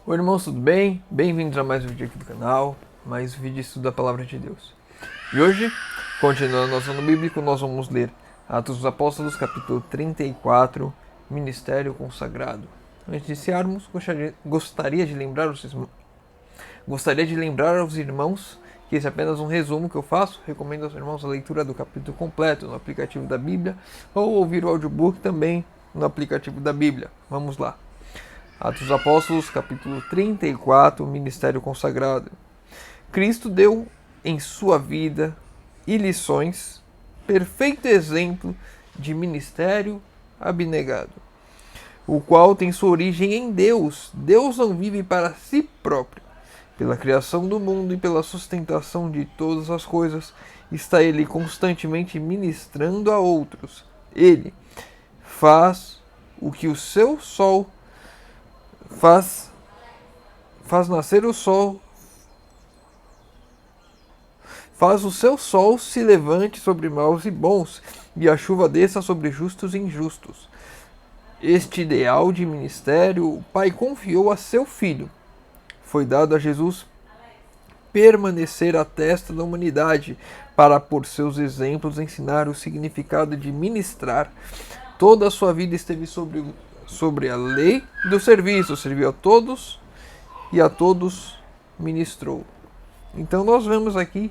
Oi irmãos, tudo bem? Bem-vindos a mais um vídeo aqui do canal, mais um vídeo de estudo da Palavra de Deus. E hoje, continuando nosso ano bíblico, nós vamos ler Atos dos Apóstolos, capítulo 34, Ministério Consagrado. Antes de iniciarmos, gostaria de lembrar aos irmãos que esse é apenas um resumo que eu faço. Recomendo aos irmãos a leitura do capítulo completo no aplicativo da Bíblia ou ouvir o audiobook também no aplicativo da Bíblia. Vamos lá. Atos dos Apóstolos, capítulo 34, Ministério Consagrado. Cristo deu em sua vida e lições perfeito exemplo de ministério abnegado, o qual tem sua origem em Deus. Deus não vive para si próprio. Pela criação do mundo e pela sustentação de todas as coisas, está Ele constantemente ministrando a outros. Ele faz o que o seu sol faz nascer o sol, faz o seu sol se levante sobre maus e bons, e a chuva desça sobre justos e injustos. Este ideal de ministério o Pai confiou a seu Filho. Foi dado a Jesus permanecer à testa da humanidade, para por seus exemplos ensinar o significado de ministrar. Toda a sua vida esteve sobre a lei do serviço, serviu a todos e a todos ministrou. Então nós vemos aqui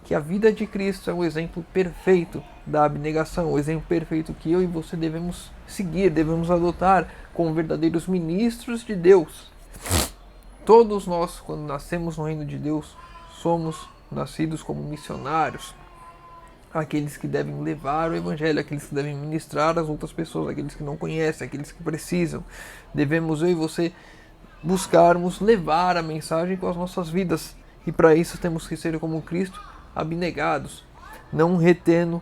que a vida de Cristo é um exemplo perfeito da abnegação, um exemplo perfeito que eu e você devemos seguir, devemos adotar como verdadeiros ministros de Deus. Todos nós, quando nascemos no reino de Deus, somos nascidos como missionários, aqueles que devem levar o evangelho, aqueles que devem ministrar às outras pessoas, aqueles que não conhecem, aqueles que precisam. Devemos eu e você buscarmos levar a mensagem com as nossas vidas, e para isso temos que ser como Cristo, abnegados, não retendo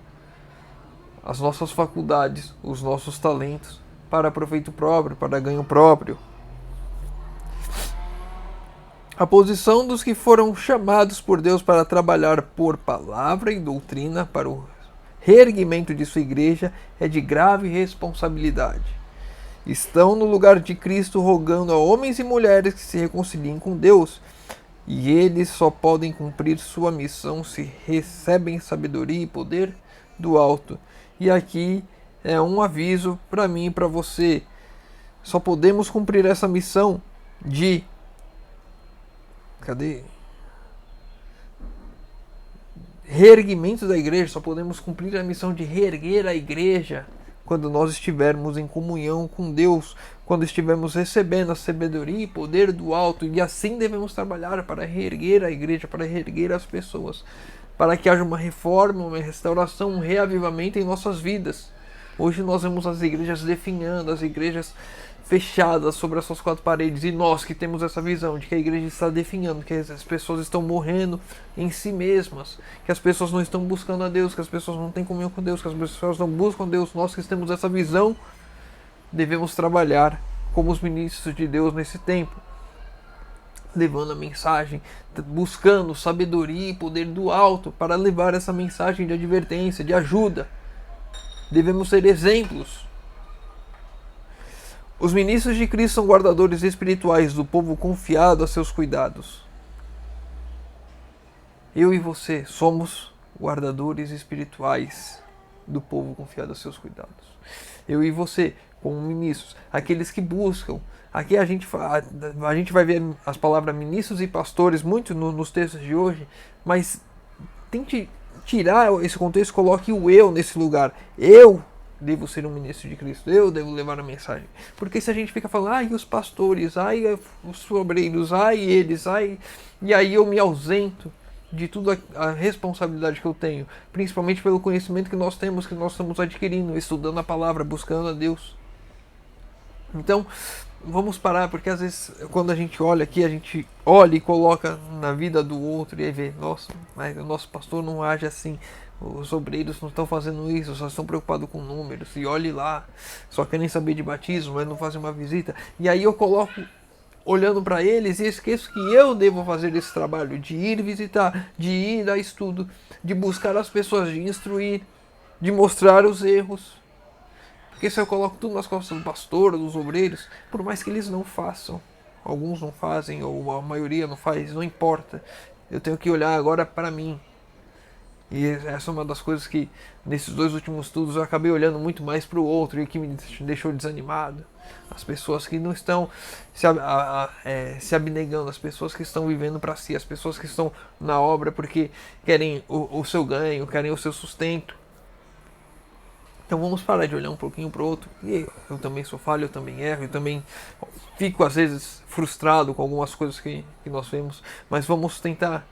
as nossas faculdades, os nossos talentos para proveito próprio, para ganho próprio. A posição dos que foram chamados por Deus para trabalhar por palavra e doutrina para o reerguimento de sua igreja é de grave responsabilidade. Estão no lugar de Cristo rogando a homens e mulheres que se reconciliem com Deus, e eles só podem cumprir sua missão se recebem sabedoria e poder do alto. E aqui é um aviso para mim e para você. Só podemos cumprir essa missão de reerguimento da igreja. Só podemos cumprir a missão de reerguer a igreja quando nós estivermos em comunhão com Deus, quando estivermos recebendo a sabedoria e poder do alto. E assim devemos trabalhar para reerguer a igreja, para reerguer as pessoas, para que haja uma reforma, uma restauração, um reavivamento em nossas vidas. Hoje nós vemos as igrejas definhando, as igrejas fechadas sobre as suas quatro paredes, e nós que temos essa visão de que a igreja está definhando, que as pessoas estão morrendo em si mesmas, que as pessoas não estão buscando a Deus, que as pessoas não têm comunhão com Deus, que as pessoas não buscam Deus. Nós que temos essa visão devemos trabalhar como os ministros de Deus nesse tempo, levando a mensagem, buscando sabedoria e poder do alto para levar essa mensagem de advertência, de ajuda. Devemos ser exemplos. Os ministros de Cristo são guardadores espirituais do povo confiado a seus cuidados. Eu e você somos guardadores espirituais do povo confiado a seus cuidados. Eu e você, como ministros, aqueles que buscam. Aqui a gente vai ver as palavras ministros e pastores muito nos textos de hoje, mas tente tirar esse contexto, coloque o eu nesse lugar. Eu devo ser um ministro de Cristo, eu devo levar a mensagem. Porque se a gente fica falando, ai, os pastores, ai, os obreiros, ai, eles, ai, e aí eu me ausento de tudo a responsabilidade que eu tenho, principalmente pelo conhecimento que nós temos, que nós estamos adquirindo, estudando a palavra, buscando a Deus. Então, vamos parar, porque às vezes quando a gente olha aqui, a gente olha e coloca na vida do outro e aí vê, nossa, mas o nosso pastor não age assim, os obreiros não estão fazendo isso, só estão preocupados com números, e olhe lá, só querem saber de batismo, mas não fazem uma visita. E aí eu coloco olhando para eles e esqueço que eu devo fazer esse trabalho de ir visitar, de ir dar estudo, de buscar as pessoas, de instruir, de mostrar os erros. Porque se eu coloco tudo nas costas do pastor, dos obreiros, por mais que eles não façam, alguns não fazem, ou a maioria não faz, não importa. Eu tenho que olhar agora para mim. E essa é uma das coisas que, nesses 2 últimos estudos, eu acabei olhando muito mais para o outro e que me deixou desanimado. As pessoas que não estão se abnegando, as pessoas que estão vivendo para si, as pessoas que estão na obra porque querem o seu ganho, querem o seu sustento. Então vamos parar de olhar um pouquinho para o outro. E eu também sou falho, eu também erro, eu também fico às vezes frustrado com algumas coisas que nós vemos, mas vamos tentar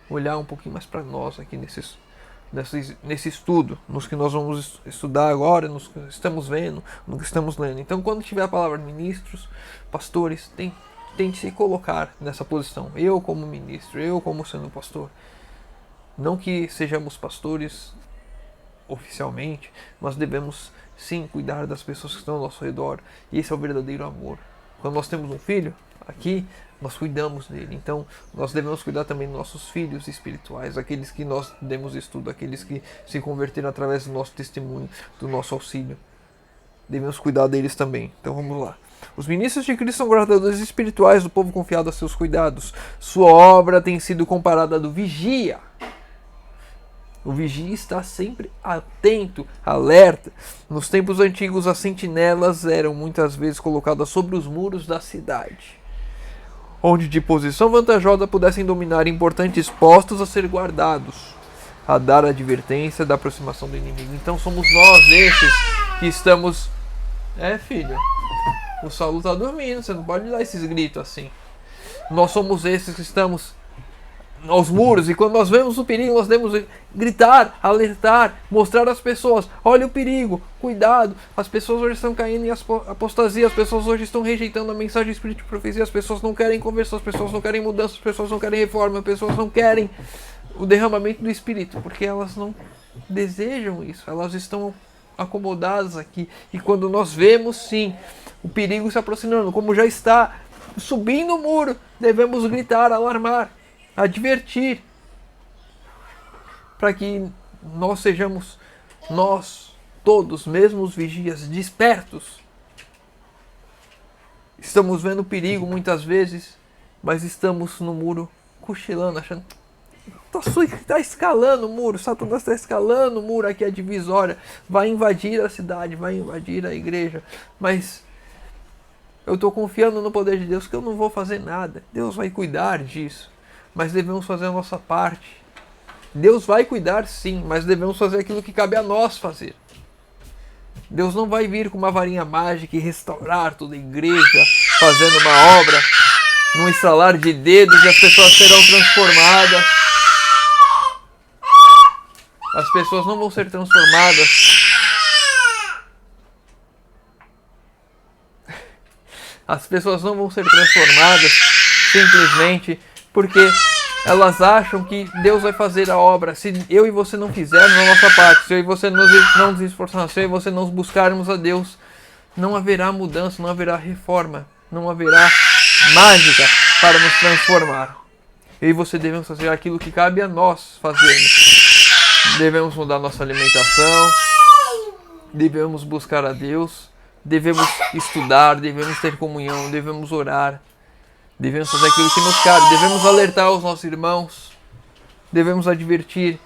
olhar um pouquinho mais para nós aqui nesse estudo, nos que nós vamos estudar agora, nos que estamos vendo, no que estamos lendo. Então, quando tiver a palavra ministros, pastores, tente se colocar nessa posição. Eu como ministro, eu como sendo pastor. Não que sejamos pastores oficialmente, mas devemos sim cuidar das pessoas que estão ao nosso redor. E esse é o verdadeiro amor. Quando nós temos um filho, aqui nós cuidamos dele. Então nós devemos cuidar também dos nossos filhos espirituais, aqueles que nós demos estudo, aqueles que se converteram através do nosso testemunho, do nosso auxílio. Devemos cuidar deles também. Então vamos lá. Os ministros de Cristo são guardadores espirituais do povo confiado a seus cuidados. Sua obra tem sido comparada à do vigia. O vigia está sempre atento, alerta. Nos tempos antigos, as sentinelas eram muitas vezes colocadas sobre os muros da cidade, onde de posição vantajosa pudessem dominar importantes postos a ser guardados, a dar advertência da aproximação do inimigo. Então somos nós esses que estamos... filho, o Saulo está dormindo, você não pode dar esses gritos assim. Nós somos esses que estamos aos muros, e quando nós vemos o perigo, nós devemos gritar, alertar, mostrar às pessoas: olha o perigo, cuidado. As pessoas hoje estão caindo em apostasia, as pessoas hoje estão rejeitando a mensagem de espírito de profecia, as pessoas não querem conversar, as pessoas não querem mudança, as pessoas não querem reforma, as pessoas não querem o derramamento do espírito, porque elas não desejam isso, elas estão acomodadas aqui. E quando nós vemos sim o perigo se aproximando, como já está subindo o muro, devemos gritar, alarmar, advertir, para que nós sejamos, nós todos, mesmo os vigias, despertos. Estamos vendo perigo muitas vezes, mas estamos no muro cochilando, achando está escalando o muro, Satanás está escalando o muro aqui, a divisória, vai invadir a cidade, vai invadir a igreja, mas eu estou confiando no poder de Deus que eu não vou fazer nada, Deus vai cuidar disso. Mas devemos fazer a nossa parte. Deus vai cuidar sim, mas devemos fazer aquilo que cabe a nós fazer. Deus não vai vir com uma varinha mágica e restaurar toda a igreja, fazendo uma obra, num estalar de dedos, e as pessoas serão transformadas. As pessoas não vão ser transformadas. As pessoas não vão ser transformadas simplesmente porque elas acham que Deus vai fazer a obra. Se eu e você não fizermos a nossa parte, se eu e você não nos esforçarmos, se eu e você não buscarmos a Deus, não haverá mudança, não haverá reforma, não haverá mágica para nos transformar. Eu e você devemos fazer aquilo que cabe a nós fazermos. Devemos mudar nossa alimentação, devemos buscar a Deus, devemos estudar, devemos ter comunhão, devemos orar. Devemos fazer aquilo que nos cabe, devemos alertar os nossos irmãos, devemos advertir,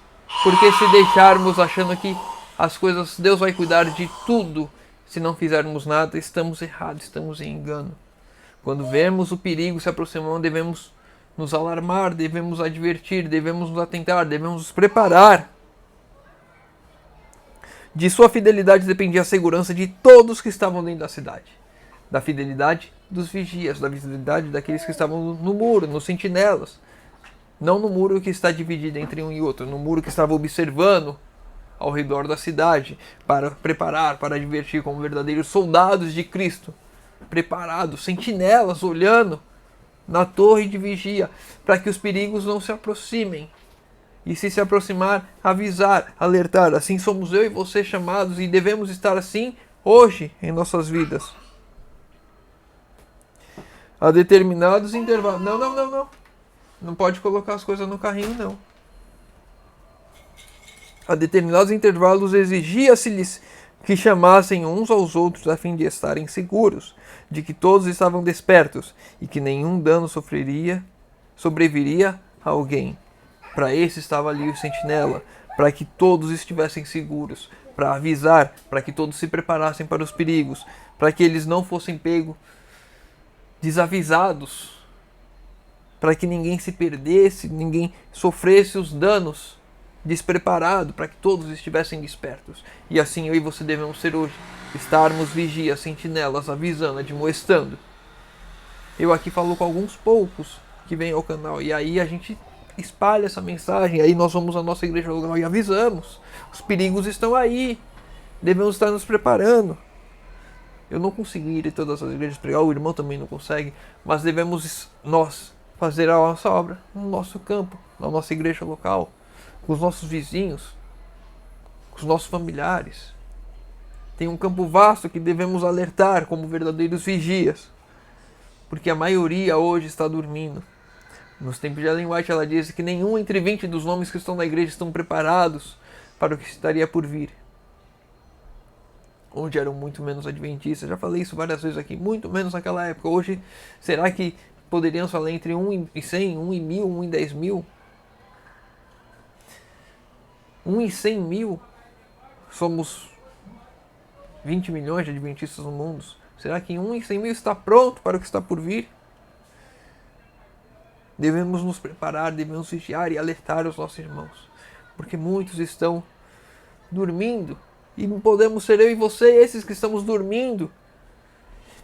porque se deixarmos achando que as coisas, Deus vai cuidar de tudo, se não fizermos nada, estamos errados, estamos em engano. Quando vemos o perigo se aproximando, devemos nos alarmar, devemos advertir, devemos nos atentar, devemos nos preparar. De sua fidelidade dependia a segurança de todos que estavam dentro da cidade. Da fidelidade dos vigias, da fidelidade daqueles que estavam no muro, nos sentinelas. Não no muro que está dividido entre um e outro, no muro que estava observando ao redor da cidade, para preparar, para advertir como verdadeiros soldados de Cristo. Preparados, sentinelas, olhando na torre de vigia, para que os perigos não se aproximem. E se aproximar, avisar, alertar. Assim somos eu e você chamados, e devemos estar assim hoje em nossas vidas. A determinados intervalos. Não. Não pode colocar as coisas no carrinho, não. A determinados intervalos exigia-se-lhes que chamassem uns aos outros a fim de estarem seguros, de que todos estavam despertos e que nenhum dano sobreviria a alguém. Para esse estava ali o sentinela, para que todos estivessem seguros, para avisar, para que todos se preparassem para os perigos, para que eles não fossem pegos desavisados, para que ninguém se perdesse, ninguém sofresse os danos despreparado, para que todos estivessem despertos. E assim eu e você devemos ser hoje, estarmos vigias, sentinelas, avisando, admoestando. Eu aqui falo com alguns poucos que vêm ao canal, e aí a gente espalha essa mensagem, aí nós vamos à nossa igreja local e avisamos. Os perigos estão aí, devemos estar nos preparando. Eu não consegui ir em todas as igrejas pregar, o irmão também não consegue, mas devemos nós fazer a nossa obra no nosso campo, na nossa igreja local, com os nossos vizinhos, com os nossos familiares. Tem um campo vasto que devemos alertar como verdadeiros vigias, porque a maioria hoje está dormindo. Nos tempos de Ellen White ela diz que nenhum entre 20 dos nomes que estão na igreja estão preparados para o que estaria por vir. Onde eram muito menos adventistas, já falei isso várias vezes aqui, muito menos naquela época. Hoje, será que poderíamos falar entre 1 e 100, 1 e 1000, 1 e 10 mil? 1 em 100 mil, somos 20 milhões de adventistas no mundo. Será que 1 em 100 mil está pronto para o que está por vir? Devemos nos preparar, devemos vigiar e alertar os nossos irmãos, porque muitos estão dormindo, e podemos ser eu e você esses que estamos dormindo,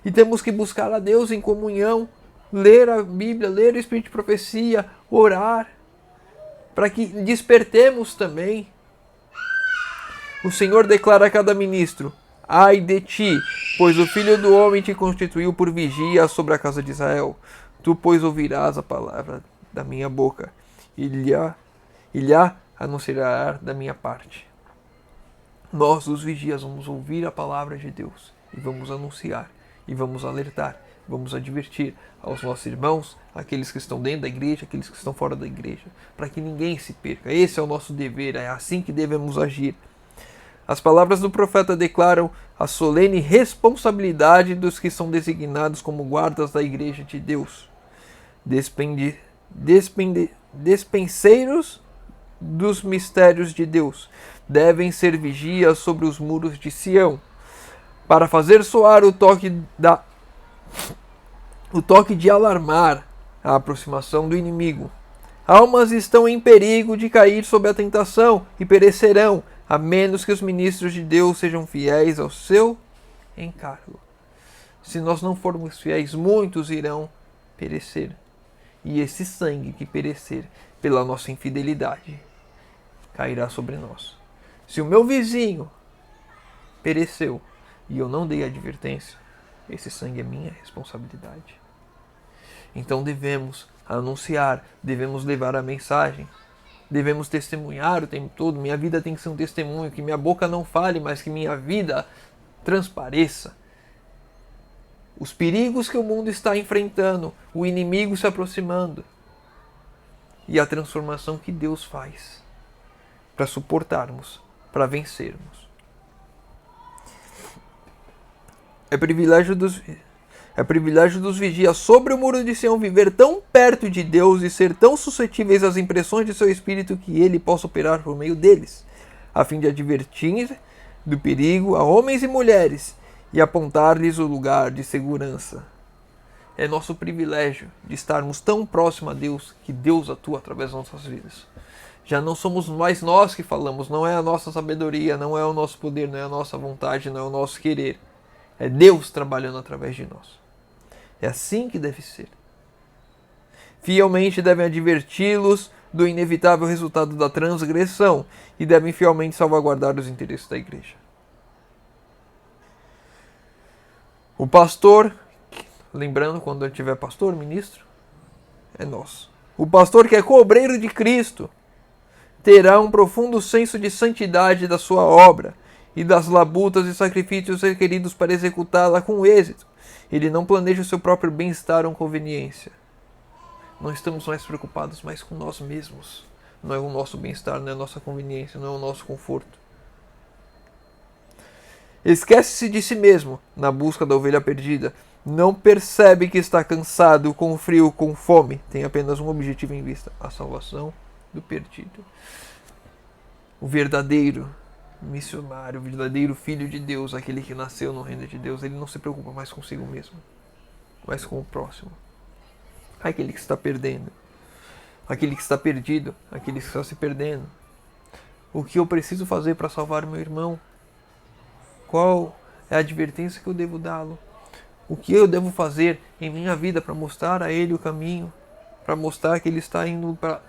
e temos que buscar a Deus em comunhão, ler a Bíblia, ler o Espírito de Profecia, orar, para que despertemos também. O Senhor declara a cada ministro: ai de ti, pois o Filho do Homem te constituiu por vigia sobre a casa de Israel. Tu, pois, ouvirás a palavra da minha boca, e lhe anunciará da minha parte. Nós, os vigias, vamos ouvir a palavra de Deus, e vamos anunciar, e vamos alertar, vamos advertir aos nossos irmãos, aqueles que estão dentro da igreja, aqueles que estão fora da igreja, para que ninguém se perca. Esse é o nosso dever, é assim que devemos agir. As palavras do profeta declaram a solene responsabilidade dos que são designados como guardas da igreja de Deus, despenseiros dos mistérios de Deus. Devem ser vigias sobre os muros de Sião, para fazer soar o toque de alarmar a aproximação do inimigo. Almas estão em perigo de cair sob a tentação e perecerão, a menos que os ministros de Deus sejam fiéis ao seu encargo. Se nós não formos fiéis, muitos irão perecer. E esse sangue que perecer pela nossa infidelidade cairá sobre nós. Se o meu vizinho pereceu e eu não dei advertência, esse sangue é minha responsabilidade. Então devemos anunciar, devemos levar a mensagem, devemos testemunhar o tempo todo. Minha vida tem que ser um testemunho, que minha boca não fale, mas que minha vida transpareça. Os perigos que o mundo está enfrentando, o inimigo se aproximando, e a transformação que Deus faz para suportarmos, para vencermos. É privilégio dos vigias sobre o muro de Sião viver tão perto de Deus e ser tão suscetíveis às impressões de seu espírito que ele possa operar por meio deles, a fim de advertir do perigo a homens e mulheres e apontar-lhes o lugar de segurança. É nosso privilégio de estarmos tão próximos a Deus que Deus atua através das nossas vidas. Já não somos mais nós que falamos, não é a nossa sabedoria, não é o nosso poder, não é a nossa vontade, não é o nosso querer. É Deus trabalhando através de nós. É assim que deve ser. Fielmente devem adverti-los do inevitável resultado da transgressão e devem fielmente salvaguardar os interesses da igreja. O pastor, lembrando, quando eu tiver pastor, ministro, é nosso. O pastor que é cobreiro de Cristo terá um profundo senso de santidade da sua obra e das labutas e sacrifícios requeridos para executá-la com êxito. Ele não planeja o seu próprio bem-estar ou conveniência. Não estamos mais preocupados mais com nós mesmos. Não é o nosso bem-estar, não é a nossa conveniência, não é o nosso conforto. Esquece-se de si mesmo na busca da ovelha perdida. Não percebe que está cansado, com frio, com fome. Tem apenas um objetivo em vista: a salvação do perdido. O verdadeiro missionário, o verdadeiro filho de Deus, aquele que nasceu no reino de Deus, ele não se preocupa mais consigo mesmo, mas com o próximo. Aquele que está perdendo, aquele que está perdido, aquele que está se perdendo. O que eu preciso fazer para salvar meu irmão? Qual é a advertência que eu devo dá-lo? O que eu devo fazer em minha vida para mostrar a ele o caminho? Para mostrar que ele está indo para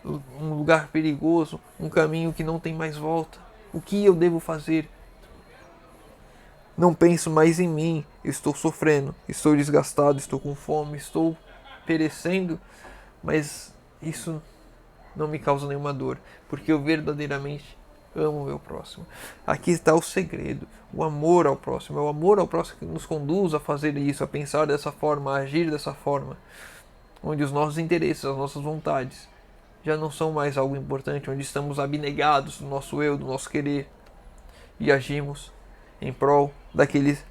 um lugar perigoso, um caminho que não tem mais volta. O que eu devo fazer? Não penso mais em mim. Estou sofrendo, estou desgastado, estou com fome, estou perecendo, mas isso não me causa nenhuma dor, porque eu verdadeiramente amo o meu próximo. Aqui está o segredo, o amor ao próximo. É o amor ao próximo que nos conduz a fazer isso, a pensar dessa forma, a agir dessa forma, onde os nossos interesses, as nossas vontades já não são mais algo importante, onde estamos abnegados do nosso eu, do nosso querer, e agimos em prol daqueles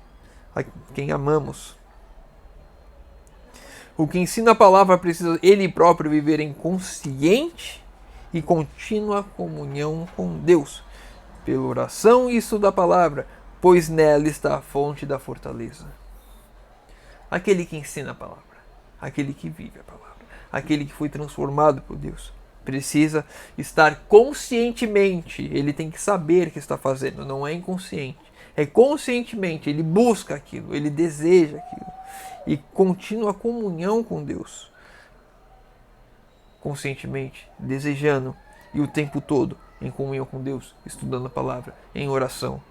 a quem amamos. O que ensina a palavra precisa ele próprio viver em consciente e contínua comunhão com Deus, pela oração e estudo da palavra, pois nela está a fonte da fortaleza. Aquele que ensina a palavra, aquele que vive a palavra, aquele que foi transformado por Deus, precisa estar conscientemente, ele tem que saber o que está fazendo, não é inconsciente, é conscientemente, ele busca aquilo, ele deseja aquilo, e contínua comunhão com Deus, conscientemente, desejando, e o tempo todo em comunhão com Deus, estudando a palavra, em oração.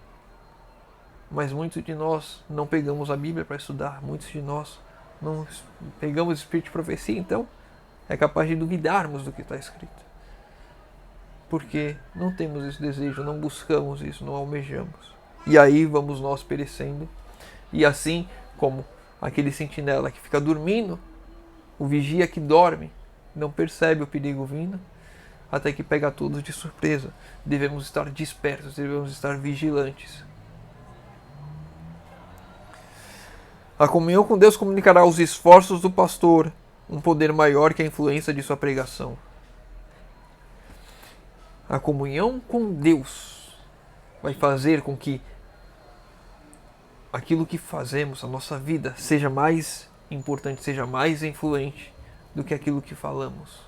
Mas muitos de nós não pegamos a Bíblia para estudar, muitos de nós não pegamos o espírito de profecia, então é capaz de duvidarmos do que está escrito. Porque não temos esse desejo, não buscamos isso, não almejamos. E aí vamos nós perecendo. E assim como aquele sentinela que fica dormindo, o vigia que dorme, não percebe o perigo vindo, até que pega todos de surpresa. Devemos estar despertos, devemos estar vigilantes. A comunhão com Deus comunicará aos esforços do pastor um poder maior que a influência de sua pregação. A comunhão com Deus vai fazer com que aquilo que fazemos, a nossa vida, seja mais importante, seja mais influente do que aquilo que falamos.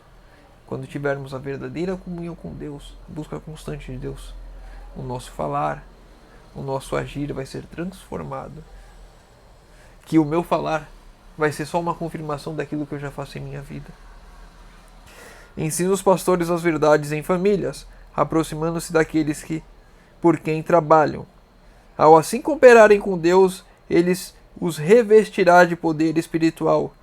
Quando tivermos a verdadeira comunhão com Deus, a busca constante de Deus, o nosso falar, o nosso agir vai ser transformado. Que o meu falar vai ser só uma confirmação daquilo que eu já faço em minha vida. Ensina os pastores as verdades em famílias, aproximando-se daqueles que por quem trabalham. Ao assim cooperarem com Deus, eles os revestirá de poder espiritual.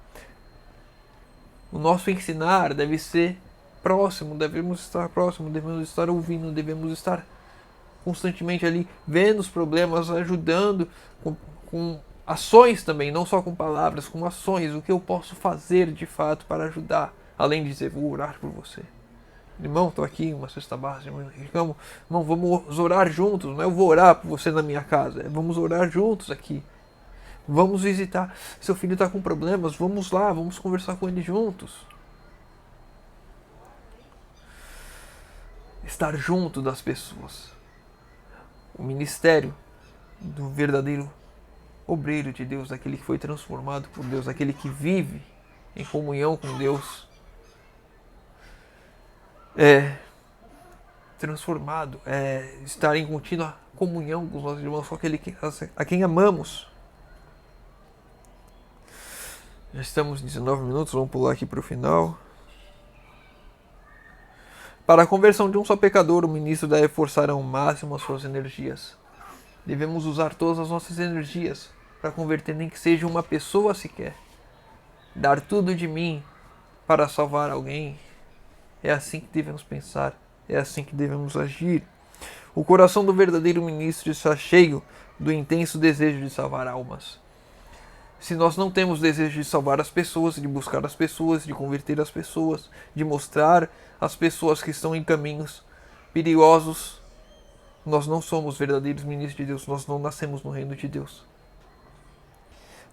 O nosso ensinar deve ser próximo, devemos estar ouvindo, devemos estar constantemente ali vendo os problemas, ajudando com ações também, não só com palavras, com ações, o que eu posso fazer de fato para ajudar, além de dizer, vou orar por você. Irmão, estou aqui, uma cesta básica, irmão, vamos orar juntos, não é eu vou orar por você na minha casa, vamos orar juntos aqui. Vamos visitar, seu filho está com problemas, vamos lá, vamos conversar com ele juntos. Estar junto das pessoas. O ministério do verdadeiro obreiro de Deus, aquele que foi transformado por Deus, aquele que vive em comunhão com Deus, é transformado, é estar em contínua comunhão com os nossos irmãos, com aquele a quem amamos. Já estamos 19 minutos, vamos pular aqui para o final. Para a conversão de um só pecador, o ministro deve forçar ao máximo as suas energias. Devemos usar todas as nossas energias para converter nem que seja uma pessoa sequer. Dar tudo de mim para salvar alguém. É assim que devemos pensar, é assim que devemos agir. O coração do verdadeiro ministro está cheio do intenso desejo de salvar almas. Se nós não temos desejo de salvar as pessoas, de buscar as pessoas, de converter as pessoas, de mostrar às pessoas que estão em caminhos perigosos, nós não somos verdadeiros ministros de Deus, nós não nascemos no reino de Deus.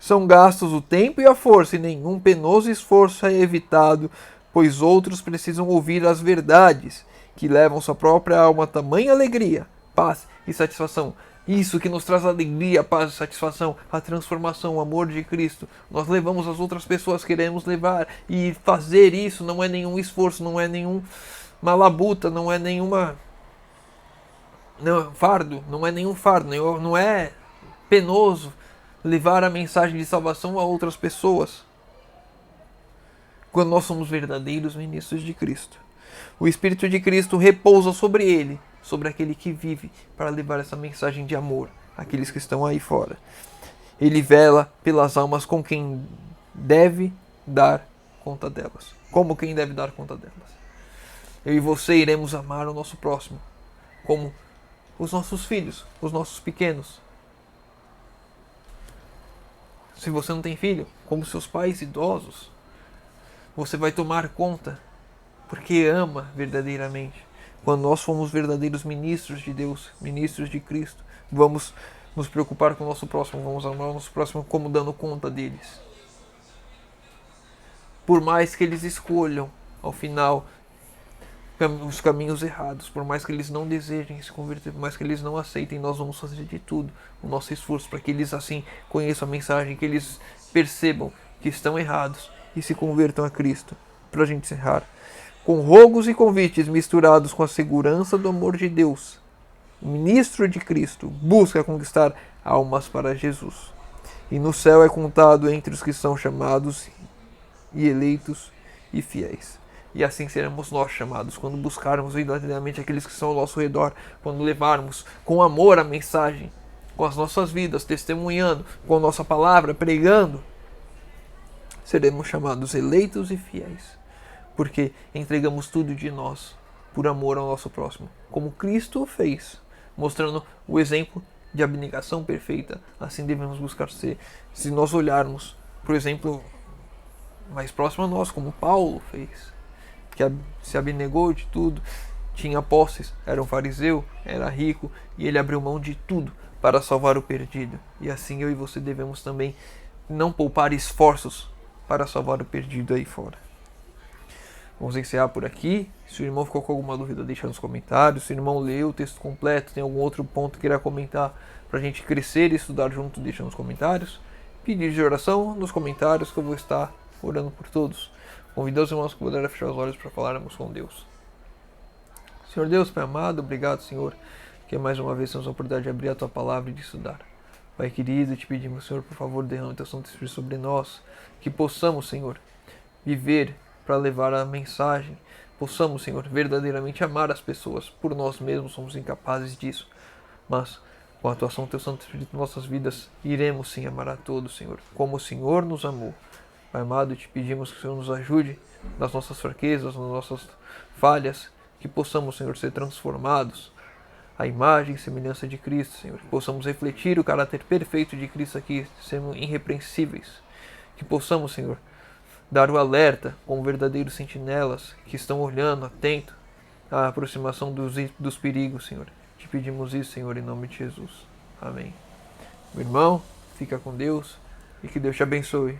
São gastos o tempo e a força, e nenhum penoso esforço é evitado, pois outros precisam ouvir as verdades, que levam sua própria alma a tamanha alegria, paz e satisfação. Isso que nos traz alegria, paz e satisfação, a transformação, o amor de Cristo. Nós levamos as outras pessoas, queremos levar, e fazer isso não é nenhum esforço, não é nenhuma labuta, não é nenhuma fardo, não é nenhum fardo, não é penoso levar a mensagem de salvação a outras pessoas. Quando nós somos verdadeiros ministros de Cristo, o Espírito de Cristo repousa sobre ele, sobre aquele que vive, para levar essa mensagem de amor àqueles que estão aí fora. Ele vela pelas almas com quem deve dar conta delas. Como quem deve dar conta delas. Eu e você iremos amar o nosso próximo, como os nossos filhos, os nossos pequenos. Se você não tem filho, como seus pais idosos, você vai tomar conta, porque ama verdadeiramente. Quando nós formos verdadeiros ministros de Deus, ministros de Cristo, vamos nos preocupar com o nosso próximo, vamos amar o nosso próximo como dando conta deles. Por mais que eles escolham, ao final, os caminhos errados, por mais que eles não desejem se converter, por mais que eles não aceitem, nós vamos fazer de tudo, o nosso esforço, para que eles assim conheçam a mensagem, que eles percebam que estão errados e se convertam a Cristo. Para a gente encerrar, com rogos e convites misturados com a segurança do amor de Deus, o ministro de Cristo busca conquistar almas para Jesus. E no céu é contado entre os que são chamados e eleitos e fiéis. E assim seremos nós chamados, quando buscarmos verdadeiramente aqueles que estão ao nosso redor, quando levarmos com amor a mensagem, com as nossas vidas, testemunhando, com a nossa palavra, pregando, seremos chamados eleitos e fiéis, porque entregamos tudo de nós, por amor ao nosso próximo, como Cristo fez, mostrando o exemplo de abnegação perfeita. Assim devemos buscar ser. Se nós olharmos, por exemplo, mais próximo a nós, como Paulo fez, que se abnegou de tudo, tinha posses, era um fariseu, era rico, e ele abriu mão de tudo para salvar o perdido. E assim eu e você devemos também não poupar esforços para salvar o perdido aí fora. Vamos encerrar por aqui. Se o irmão ficou com alguma dúvida, deixa nos comentários. Se o irmão leu o texto completo, tem algum outro ponto que queira comentar para a gente crescer e estudar junto, deixa nos comentários. Pedido de oração nos comentários, que eu vou estar orando por todos. Convidando os irmãos que puderem fechar os olhos para falarmos com Deus. Senhor Deus, Pai amado, obrigado, Senhor, que mais uma vez temos a oportunidade de abrir a Tua palavra e de estudar. Pai querido, te pedimos, Senhor, por favor, derrame Teu Santo Espírito sobre nós, que possamos, Senhor, viver para levar a mensagem, possamos, Senhor, verdadeiramente amar as pessoas. Por nós mesmos somos incapazes disso, mas com a atuação do Teu Santo Espírito em nossas vidas, iremos sim amar a todos, Senhor, como o Senhor nos amou. Pai amado, te pedimos que o Senhor nos ajude nas nossas fraquezas, nas nossas falhas, que possamos, Senhor, ser transformados à imagem e semelhança de Cristo, Senhor, que possamos refletir o caráter perfeito de Cristo aqui, sendo irrepreensíveis, que possamos, Senhor, dar o alerta como verdadeiros sentinelas que estão olhando, atento à aproximação dos perigos, Senhor. Te pedimos isso, Senhor, em nome de Jesus. Amém. Meu irmão, fica com Deus e que Deus te abençoe.